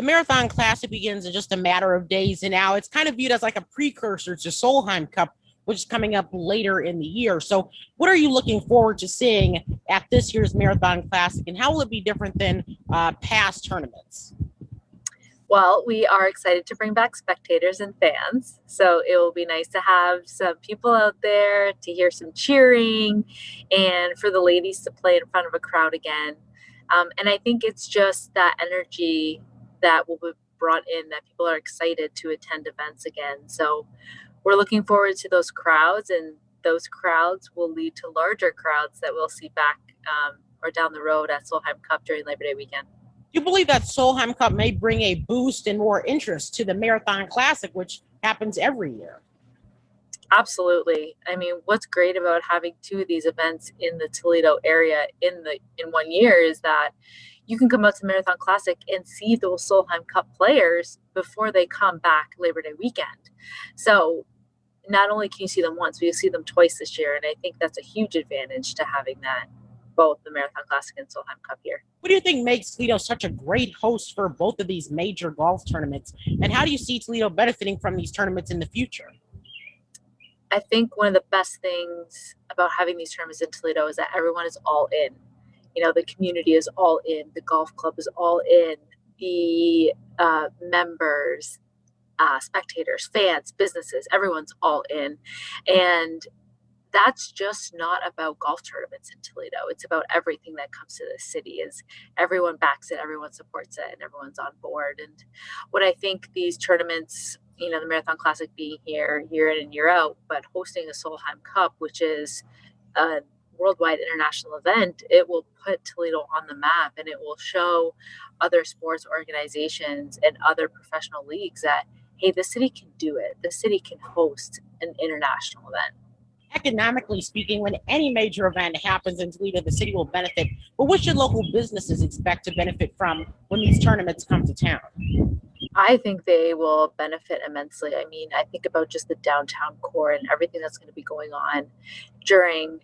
Marathon Classic begins in just a matter of days, and now it's kind of viewed as like a precursor to Solheim Cup, which is coming up later in the year. So, what are you looking forward to seeing at this year's Marathon Classic, and how will it be different than past tournaments? Well, we are excited to bring back spectators and fans. So it will be nice to have some people out there to hear some cheering and for the ladies to play in front of a crowd again. And I think it's just that energy that will be brought in that people are excited to attend events again. So we're looking forward to those crowds, and those crowds will lead to larger crowds that we'll see back or down the road at Solheim Cup during Labor Day weekend. Do you believe that Solheim Cup may bring a boost and more interest to the Marathon Classic, which happens every year? Absolutely. I mean, what's great about having two of these events in the Toledo area in one year is that you can come out to Marathon Classic and see those Solheim Cup players before they come back Labor Day weekend. So not only can you see them once, but you see them twice this year, and I think that's a huge advantage to having that both the Marathon Classic and Solheim Cup here. What do you think makes Toledo such a great host for both of these major golf tournaments? And how do you see Toledo benefiting from these tournaments in the future? I think one of the best things about having these tournaments in Toledo is that everyone is all in. You know, the community is all in, the golf club is all in, the members, spectators, fans, businesses, everyone's all in. And that's just not about golf tournaments in Toledo. It's about everything that comes to the city. Is everyone backs it, everyone supports it, and everyone's on board. And what I think these tournaments, you know, the Marathon Classic being here year in and year out, but hosting a Solheim Cup, which is a worldwide international event, it will put Toledo on the map, and it will show other sports organizations and other professional leagues that, hey, the city can do it. The city can host an international event. Economically speaking, when any major event happens in Toledo, the city will benefit. But what should local businesses expect to benefit from when these tournaments come to town? I think they will benefit immensely. I mean, I think about just the downtown core and everything that's going to be going on during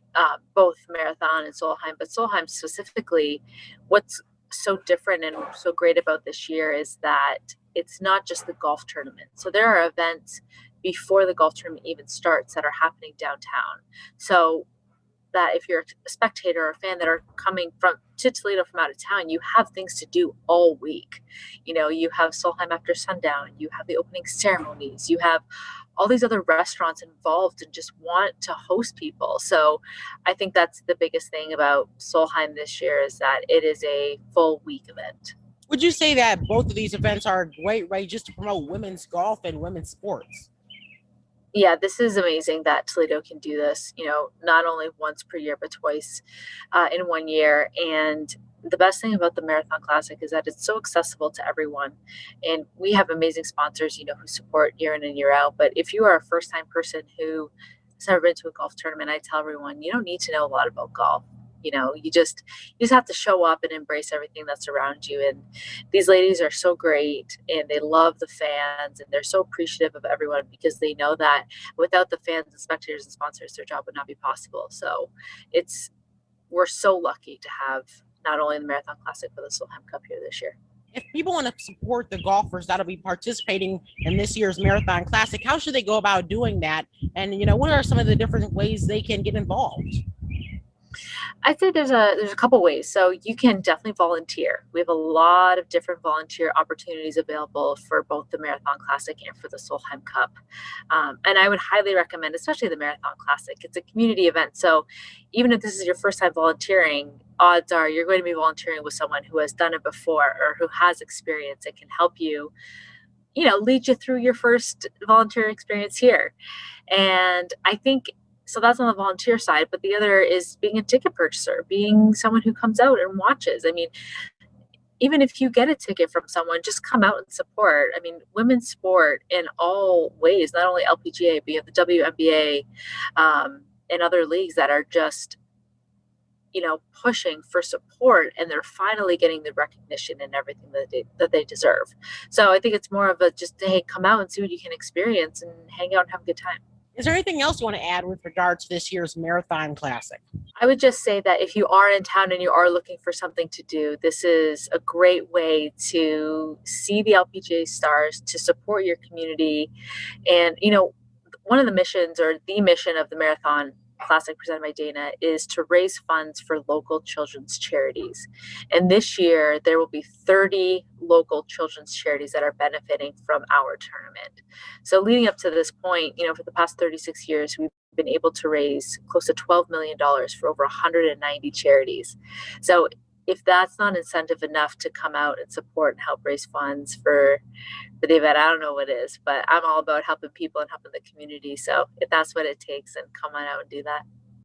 both Marathon and Solheim, but Solheim specifically. What's so different and so great about this year is that it's not just the golf tournament. So there are events before the golf tournament even starts that are happening downtown. So that if you're a spectator or a fan that are coming from to Toledo from out of town, you have things to do all week. You know, you have Solheim after sundown, you have the opening ceremonies, you have all these other restaurants involved and just want to host people. So I think that's the biggest thing about Solheim this year is that it is a full week event. Would you say that both of these events are a great way just to promote women's golf and women's sports? Yeah, this is amazing that Toledo can do this, you know, not only once per year, but twice in one year. And the best thing about the Marathon Classic is that it's so accessible to everyone. And we have amazing sponsors, you know, who support year in and year out. But if you are a first time person who has never been to a golf tournament, I tell everyone, you don't need to know a lot about golf. You know, you just have to show up and embrace everything that's around you. And these ladies are so great, and they love the fans, and they're so appreciative of everyone because they know that without the fans and spectators and sponsors, their job would not be possible. So it's we're so lucky to have not only the Marathon Classic but the Solheim Cup here this year. If people want to support the golfers that'll be participating in this year's Marathon Classic, how should they go about doing that? And, what are some of the different ways they can get involved? I'd say there's a couple ways. So you can definitely volunteer. We have a lot of different volunteer opportunities available for both the Marathon Classic and for the Solheim Cup. And I would highly recommend, especially the Marathon Classic. It's a community event. So even if this is your first time volunteering, odds are you're going to be volunteering with someone who has done it before or who has experience and can help you, lead you through your first volunteer experience here. And I think so that's on the volunteer side, but the other is being a ticket purchaser, being someone who comes out and watches. I mean, even if you get a ticket from someone, just come out and support. I mean, women's sport in all ways, not only LPGA, but you have the WNBA and other leagues that are just, pushing for support, and they're finally getting the recognition and everything that they deserve. So I think it's more of a just, hey, come out and see what you can experience and hang out and have a good time. Is there anything else you want to add with regard to this year's Marathon Classic? I would just say that if you are in town and you are looking for something to do, this is a great way to see the LPGA stars, to support your community. And, one of the missions or the mission of the Marathon Classic presented by Dana is to raise funds for local children's charities. And this year, there will be 30 local children's charities that are benefiting from our tournament. So, leading up to this point, for the past 36 years, we've been able to raise close to $12 million for over 190 charities. So, if that's not incentive enough to come out and support and help raise funds for the event, I don't know what is, but I'm all about helping people and helping the community. So if that's what it takes, then come on out and do that.